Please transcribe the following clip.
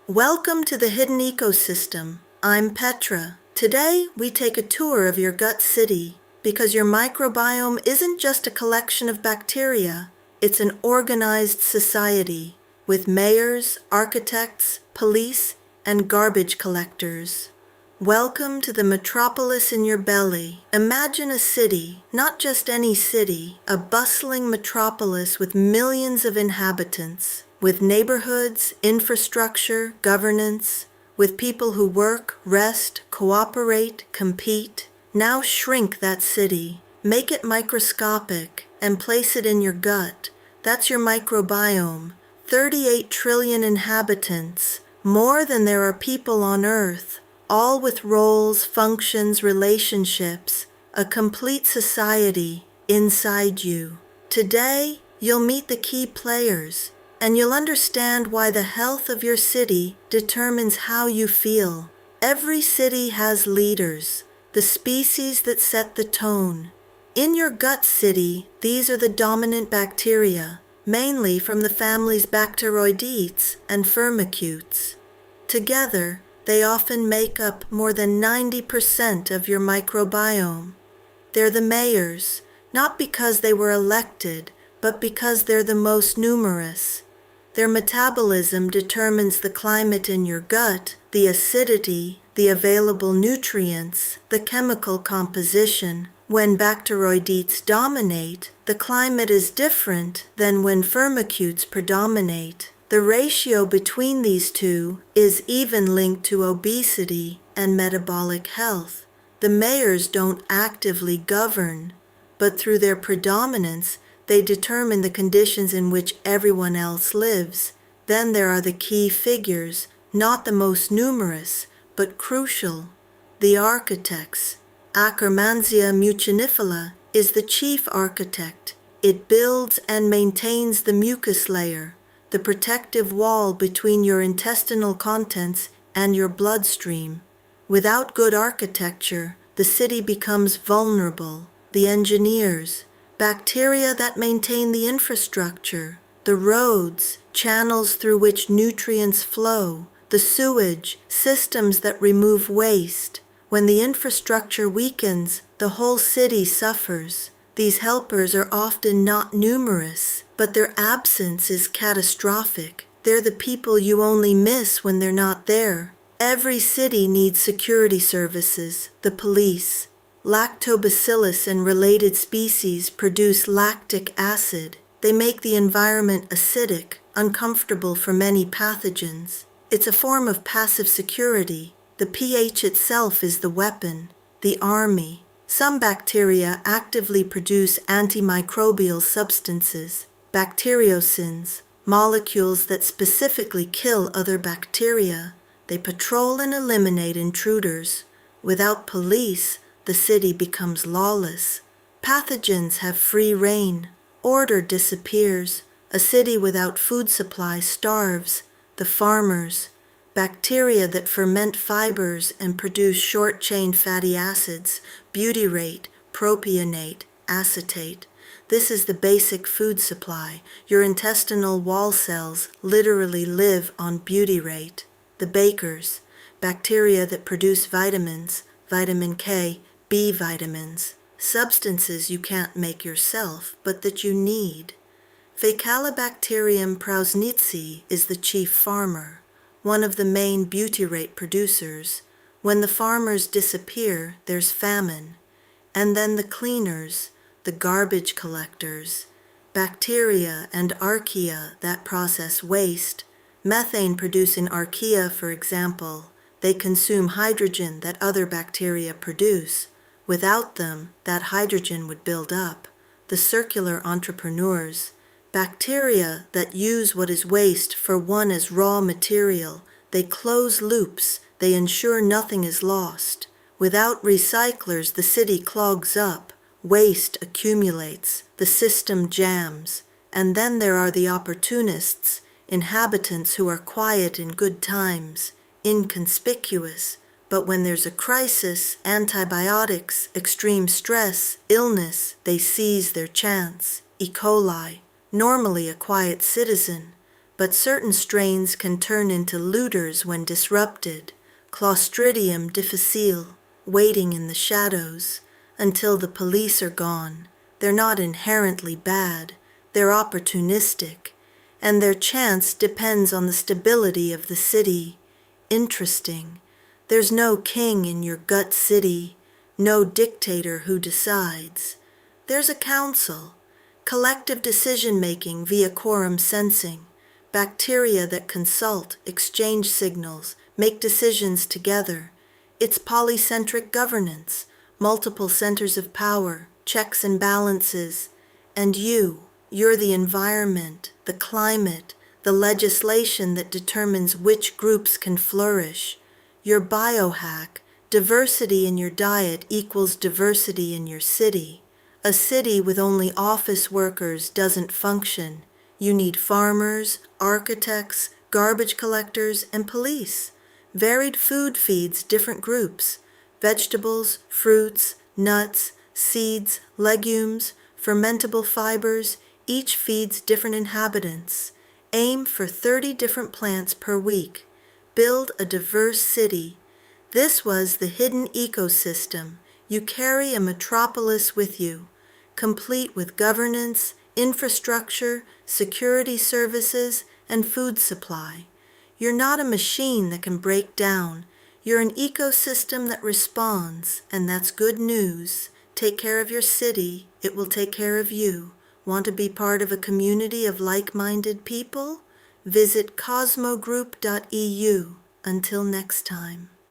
Welcome to the Hidden Ecosystem. I'm Petra. Today, we take a tour of your gut city because your microbiome isn't just a collection of bacteria, it's an organized society with mayors, architects, police, and garbage collectors. Welcome to the metropolis in your belly. Imagine a city, not just any city, a bustling metropolis with millions of inhabitants, with neighborhoods, infrastructure, governance, with people who work, rest, cooperate, compete. Now shrink that city, make it microscopic, and place it in your gut. That's your microbiome. 38 trillion inhabitants, more than there are people on Earth, all with roles, functions, relationships, a complete society inside you. Today, you'll meet the key players, and you'll understand why the health of your city determines how you feel. Every city has leaders, the species that set the tone. In your gut city, these are the dominant bacteria, mainly from the families Bacteroidetes and Firmicutes. Together, they often make up more than 90% of your microbiome. They're the mayors, not because they were elected, but because they're the most numerous. Their metabolism determines the climate in your gut, the acidity, the available nutrients, the chemical composition. When Bacteroidetes dominate, the climate is different than when Firmicutes predominate. The ratio between these two is even linked to obesity and metabolic health. The mayors don't actively govern, but through their predominance, they determine the conditions in which everyone else lives. Then there are the key figures, not the most numerous, but crucial. The architects. Akkermansia mucinifila is the chief architect. It builds and maintains the mucus layer, the protective wall between your intestinal contents and your bloodstream. Without good architecture, the city becomes vulnerable. The engineers, bacteria that maintain the infrastructure, the roads, channels through which nutrients flow, the sewage, systems that remove waste. When the infrastructure weakens, the whole city suffers. These helpers are often not numerous, but their absence is catastrophic. They're the people you only miss when they're not there. Every city needs security services, the police. Lactobacillus and related species produce lactic acid. They make the environment acidic, uncomfortable for many pathogens. It's a form of passive security. The pH itself is the weapon, the army. Some bacteria actively produce antimicrobial substances, bacteriocins, molecules that specifically kill other bacteria. They patrol and eliminate intruders. Without police, the city becomes lawless. Pathogens have free rein. Order disappears. A city without food supply starves. The farmers. Bacteria that ferment fibers and produce short-chain fatty acids, butyrate, propionate, acetate. This is the basic food supply. Your intestinal wall cells literally live on butyrate. The bakers, bacteria that produce vitamins, vitamin K, B vitamins, substances you can't make yourself, but that you need. Faecalibacterium prausnitzii is the chief farmer, one of the main butyrate producers. When the farmers disappear, there's famine. And then the cleaners, the garbage collectors, bacteria and archaea that process waste, methane-producing archaea, for example. They consume hydrogen that other bacteria produce. Without them, that hydrogen would build up. The circular entrepreneurs, bacteria that use what is waste for one as raw material. They close loops. They ensure nothing is lost. Without recyclers, the city clogs up. Waste accumulates. The system jams. And then there are the opportunists, inhabitants who are quiet in good times, inconspicuous. But when there's a crisis, antibiotics, extreme stress, illness, they seize their chance. E. coli, normally a quiet citizen, but certain strains can turn into looters when disrupted. Clostridium difficile, waiting in the shadows until the police are gone. They're not inherently bad, they're opportunistic, and their chance depends on the stability of the city. Interesting. There's no king in your gut city, no dictator who decides. There's a council, collective decision-making via quorum sensing, bacteria that consult, exchange signals, make decisions together. It's polycentric governance, multiple centers of power, checks and balances. And you're the environment, the climate, the legislation that determines which groups can flourish. Your biohack, diversity in your diet equals diversity in your city. A city with only office workers doesn't function. You need farmers, architects, garbage collectors, and police. Varied food feeds different groups: vegetables, fruits, nuts, seeds, legumes, fermentable fibers, each feeds different inhabitants. Aim for 30 different plants per week. Build a diverse city. This was the hidden ecosystem. You carry a metropolis with you, complete with governance, infrastructure, security services, and food supply. You're not a machine that can break down. You're an ecosystem that responds, and that's good news. Take care of your city, it will take care of you. Want to be part of a community of like-minded people? Visit cosmogroup.eu. Until next time.